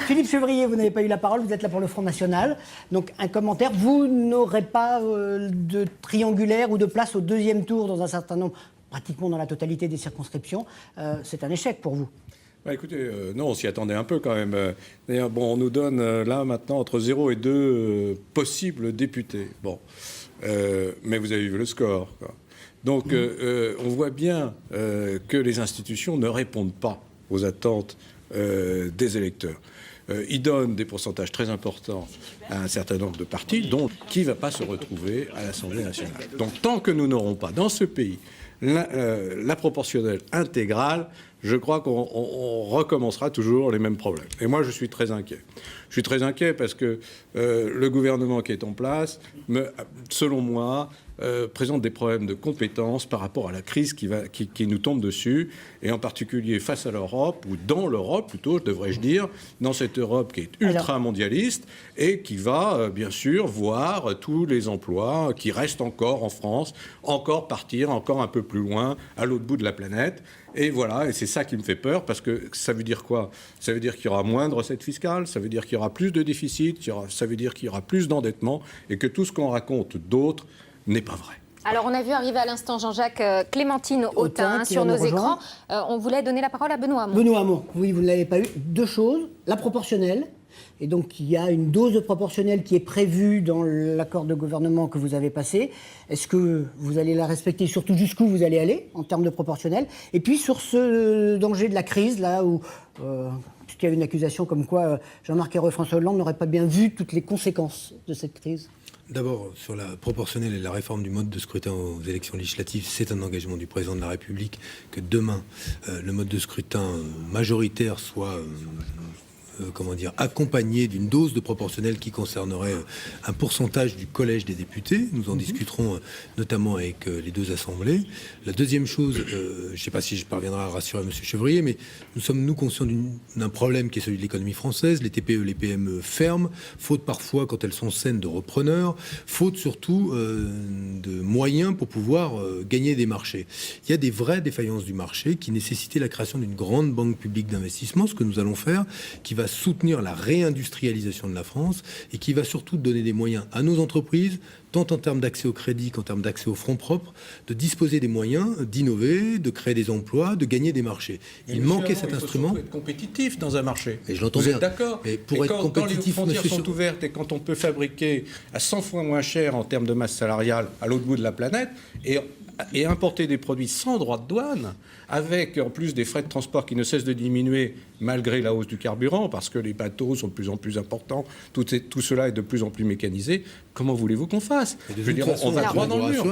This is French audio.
Philippe Chevrier, vous n'avez pas eu la parole, vous êtes là pour le Front National. Donc un commentaire, vous n'aurez pas de triangulaire ou de place au deuxième tour dans un certain nombre, pratiquement dans la totalité des circonscriptions. C'est un échec pour vous. Bah écoutez, non, on s'y attendait un peu quand même. D'ailleurs, bon, on nous donne là maintenant entre 0 et 2 possibles députés. Bon, mais vous avez vu le score, quoi. Donc, on voit bien que les institutions ne répondent pas aux attentes des électeurs. Ils donnent des pourcentages très importants à un certain nombre de partis, donc qui ne va pas se retrouver à l'Assemblée nationale. Donc, tant que nous n'aurons pas dans ce pays la proportionnelle intégrale, je crois qu'on recommencera toujours les mêmes problèmes. Et moi, je suis très inquiet. Je suis très inquiet parce que le gouvernement qui est en place, selon moi, présente des problèmes de compétences par rapport à la crise qui nous tombe dessus, et en particulier face à l'Europe, ou dans l'Europe plutôt, devrais-je dire, dans cette Europe qui est ultra-mondialiste et qui va, bien sûr, voir tous les emplois qui restent encore en France, encore partir, encore un peu plus loin, à l'autre bout de la planète. Et voilà, et c'est ça qui me fait peur, parce que ça veut dire quoi? Ça veut dire qu'il y aura moins de recettes fiscales, ça veut dire qu'il y aura plus de déficit, ça veut dire qu'il y aura plus d'endettement, et que tout ce qu'on raconte d'autres n'est pas vrai. Alors, on a vu arriver à l'instant Jean-Jacques Clémentine Autain sur nos écrans. On voulait donner la parole à Benoît Hamon. Benoît Hamon, oui, vous ne l'avez pas eu. Deux choses, la proportionnelle. Et donc, il y a une dose de proportionnelle qui est prévue dans l'accord de gouvernement que vous avez passé. Est-ce que vous allez la respecter? Surtout, jusqu'où vous allez aller en termes de proportionnelle? Et puis, sur ce danger de la crise, là où... puisqu'il y a une accusation comme quoi Jean-Marc Ayrault et François Hollande n'auraient pas bien vu toutes les conséquences de cette crise. D'abord, sur la proportionnelle et la réforme du mode de scrutin aux élections législatives, c'est un engagement du président de la République que demain, le mode de scrutin majoritaire soit... accompagné d'une dose de proportionnelle qui concernerait un pourcentage du collège des députés. Nous en discuterons notamment avec les deux assemblées. La deuxième chose, je ne sais pas si je parviendrai à rassurer M. Chevrier, mais nous sommes conscients d'un problème qui est celui de l'économie française. Les TPE, les PME ferment, faute parfois, quand elles sont saines, de repreneurs, faute surtout de moyens pour pouvoir gagner des marchés. Il y a des vraies défaillances du marché qui nécessitaient la création d'une grande banque publique d'investissement, ce que nous allons faire, qui va soutenir la réindustrialisation de la France et qui va surtout donner des moyens à nos entreprises, tant en termes d'accès au crédit qu'en termes d'accès aux fonds propres, de disposer des moyens d'innover, de créer des emplois, de gagner des marchés. Il manquait cet instrument. Il faut être compétitif dans un marché. Et je l'entends bien. Vous êtes d'accord? Mais pour être compétitif, quand les frontières sont ouvertes et quand on peut fabriquer à 100 fois moins cher en termes de masse salariale à l'autre bout de la planète et importer des produits sans droit de douane, avec en plus des frais de transport qui ne cessent de diminuer malgré la hausse du carburant, parce que les bateaux sont de plus en plus importants, tout cela est de plus en plus mécanisé, comment voulez-vous qu'on fasse? Je veux dire, on va droit dans le mur.